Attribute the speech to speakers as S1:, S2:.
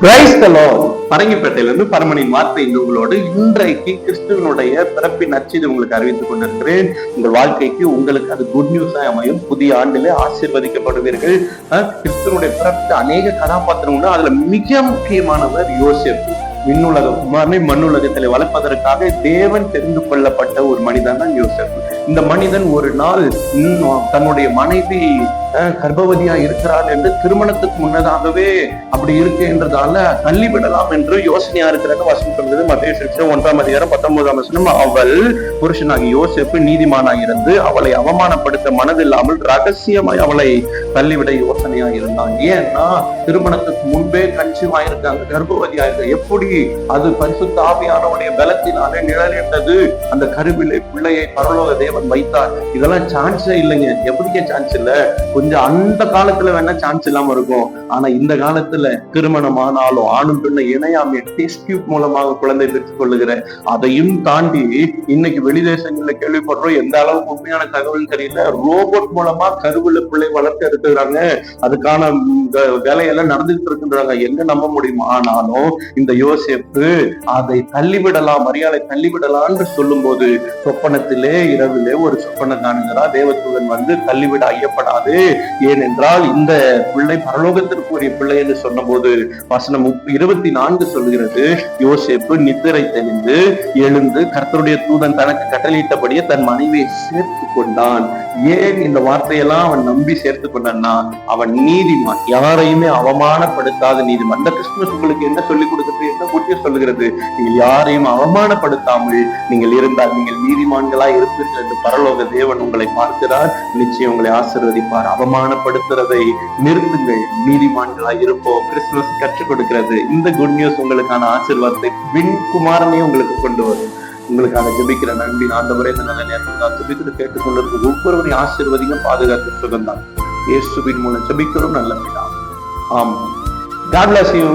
S1: Praise the Lord. பரங்கிப்பேட்டையிலிருந்து பரமனின் வார்த்தை இந்த உங்களோடு இன்றைக்கு கிறிஸ்துவனுடைய பிறப்பின் நற்செய்தி உங்களுக்கு அறிவித்துக் கொண்டிருக்கிறேன். உங்கள் வாழ்க்கைக்கு உங்களுக்கு அது குட் நியூஸா அமையும். புதிய ஆண்டிலே ஆசீர்வதிக்கப்படுவீர்கள். கிறிஸ்துவனுடைய பிறப்பு அநேக கதாபாத்திரம் உண்டு. அதுல மிக முக்கியமானவர் யோசேப்பு. விண்ணுலக குமாரனை மண்ணுலகத்திலே வளர்ப்பதற்காக தேவன் தெரிந்து கொள்ளப்பட்ட ஒரு மனிதன் தான் யோசேப்பு. இந்த மனிதன் ஒரு நாள் தன்னுடைய மனைவி கர்ப்பவதியா இருக்கிறாள் என்று திருமணத்துக்கு முன்னதாகவே அப்படி இருக்கு என்றதால தள்ளிவிடலாம் என்று யோசனையா இருக்கிறாங்க. வசனம் சொல்றது மத்தேயு 1:19. அவள் புருஷனாகி யோசேப்பு நீதிமானாக இருந்து அவளை அவமானப்படுத்த மனதில்லாமல் ரகசியமாய் அவளை தள்ளிவிட யோசனையா இருந்தாங்க. ஏன்னா திருமணத்துக்கு முன்பே கன்சீவ் ஆயிருக்காங்க, கர்ப்பவதியா இருக்க. எப்படி அது பரிசுத்த ஆவியானவருடைய பலத்தினாலே நிழலிட்டது அந்த கருவிலே பிள்ளையை பரலோக தேவன் வைத்தார். இதெல்லாம் சான்ஸே இல்லைங்க. எப்படிங்க சான்ஸ் இல்ல? கொஞ்சம் அந்த காலத்துல வேணா சான்ஸ் இல்லாம இருக்கும். ஆனா இந்த காலத்துல திருமணம் ஆனாலும் ஆணும் பெண்ணை இணையாம டெஸ்ட் டியூப் மூலமாக குழந்தை பெற்றுக் கொள்ளுகிற அதையும் தாண்டி இன்னைக்கு வெளிதேசங்கள்ல கேள்விப்படுறோம். எந்த அளவுக்கு உண்மையான தகவல் தெரியல. ரோபோட் மூலமா கருவுல பிள்ளை வளர்த்து எடுத்துக்கிறாங்க. அதுக்கான வேலையெல்லாம் நடந்துட்டு இருக்குன்றாங்க. எங்க நம்ப முடியுமா? ஆனாலும் இந்த யோசேப்பு அதை தள்ளிவிடலாம், மரியாதை தள்ளிவிடலாம்னு சொல்லும் போது சொப்பனத்திலே இரவிலே ஒரு சொப்பனம் காணுகிறா. தேவதூதன் வந்து தள்ளிவிட ஐயப்படாது, ஏனென்றால் இந்த பிள்ளை பரலோகத்திற்குரிய பிள்ளை என்று சொன்ன போது வசனம் 24 சொல்கிறது, யோசேப்பு நித்திரை தெளிந்து எழுந்து கர்த்தருடைய தூதன் தனக்கு கட்டளையிட்டபடியே தன் மனைவியை சேர்த்து கொண்டான். ஏன் இந்த வார்த்தையெல்லாம் அவன் நம்பி சேர்த்து கொண்டான்னா, அவன் நீதிமான், யாரையுமே அவமானப்படுத்தாத நீதிமான். இந்த கிறிஸ்துமஸ் உங்களுக்கு என்ன சொல்லிக் கொடுக்கிறது, என்ன கூட்டிய சொல்லுகிறது? நீங்கள் யாரையும் அவமானப்படுத்தாமல் நீங்கள் இருந்தால் நீங்கள் நீதிமான்களா இருப்பீர்கள் என்று பரலோக தேவன் உங்களை பார்க்கிறார். நிச்சயம் உங்களை ஆசீர்வதிப்பார். அவமானப்படுத்துறதை நிறுத்துங்கள், நீதிமான்களா இருப்போம். கிறிஸ்துமஸ் கற்றுக் கொடுக்கிறது. இந்த குட் நியூஸ் உங்களுக்கான ஆசீர்வாதத்தை விண்குமாரனே உங்களுக்கு கொண்டு வரும். உங்களுக்காக ஜெபிக்கிற நன்பின் ஆண்டவரே, இந்த நல்ல நேரத்தில் ஜெபித்து கேட்டுக்கொண்டிருக்கும் ஒவ்வொருவரையும் ஆசீர்வதிங்க, பாதுகாத்து சுகந்தான். இயேசுவின் மூலம் ஜெபிக்கிறோம் நல்ல பிதாவே. ஆமென். God bless you.